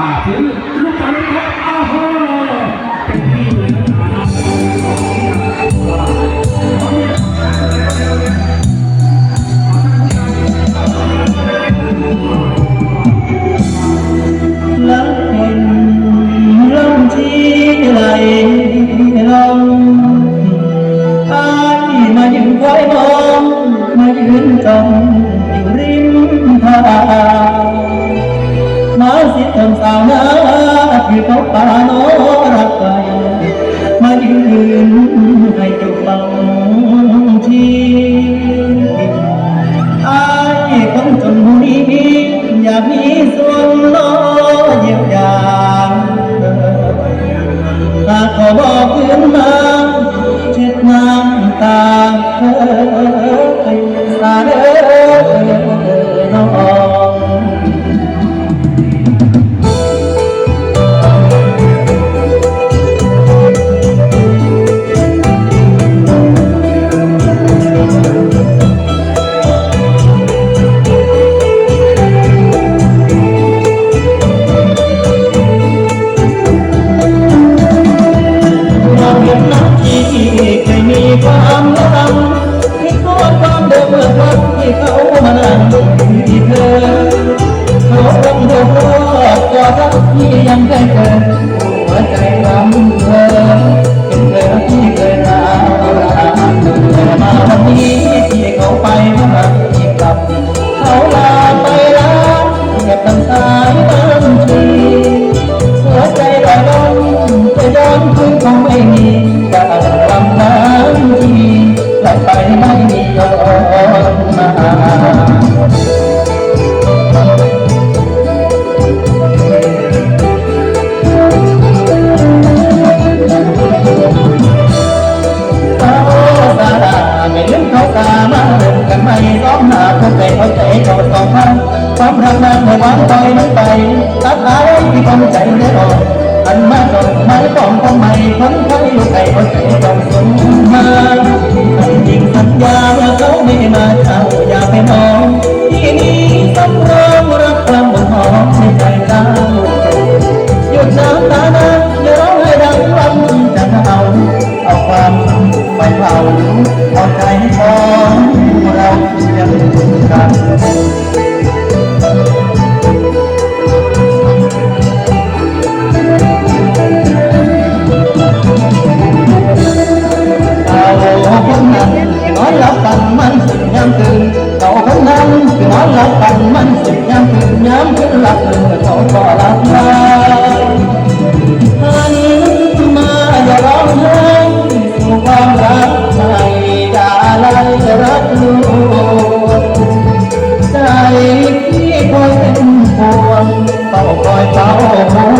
มาถึงลูกบอลครับอ้าวโหเป็นที่เลยแล้วเห็นลมที่ไหลลงอายมายืนคอยมองมายืนจ้องอยู่ริมทางมาสิทำสาวนาที่เขาป่าโนรักไปมายืนให้เจ้าฟังทีอายคนจนผู้นี้อยากมีส่วนน้อยเยียวยาหากขอบอกคืนมาเช็ดน้ำตาสาเด้อน้องเคยมีความรักที่ทอดความเดิมเมื่อวันที่เขามานั่งที่เธอเขาคงโดนรอบกอดรักที่ยังได้เกินหัวใจรำเธอเป็นเธอที่เคยรักแต่มาวันนี้ที่เขาไปเมื่อไหร่กลับเขาลาไปแล้วเก็บน้ำตาบัญชีหัวใจลอยล้นจะย้อนคืนคงไม่มีจะลำน้ำที่ไหลไปไม่มีย้อนมาไม่ลืมเขาตามาเริ่มกันใหม่ซ้อมหาคนใจเขาใจเขาสองพันความรักนั้นไม่หวังปล่อยมันไปตัดหายที่คนใจได้รออันมาจบไม่ต้องทำไมคนไทยอยู่ไกลคนใจต้องสมมาจริงสัญญาว่าเขาไม่มาเจ้าอย่าไปมองที่นี่สำรองรักความบนหอมในใจเจ้าหยุดน้ำตานะอย่าร้องให้ดังวันจะเอาความไปเผาเอาใจของเรายังกันคนนั้นนอนหลับฝันมันสุดยามตื่นเขาคนนั้นคือนอนหลับฝันมันสุดยามตื่นยามคืนหลับตื่นเขาก็หลับไหลหันมาอย่าร้องไห้สู่ความรักใหม่อย่าอะไรรักลวงใจที่คอยเป็นห่วงเฝ้าคอยเฝ้า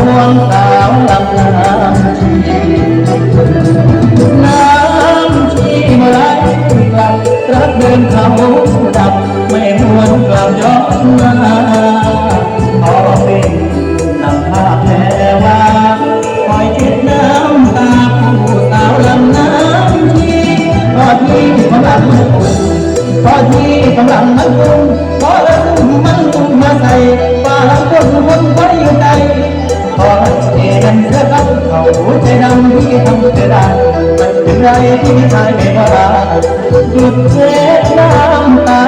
ห่วงสาวลำน้ำชีเมื่อไรกลับรักเดินเขาดับไม่หวนกลับย้อนมาขอเป็นนำภาพแพ้ว่าคอยเช็ดน้ำตาผู้สาวลำน้ำชีพอที่กำลังมันอุ่นพอที่กำลังมันอุ่นพอแล้วมันอุ่นมาใส่ว่าคนไว้อยู่ใจขอให้เห็นเสื้อเขาใจดำที่ทำเสียดายเป็นไรที่ชายไม่ว่าหยุดเช็ดน้ำตา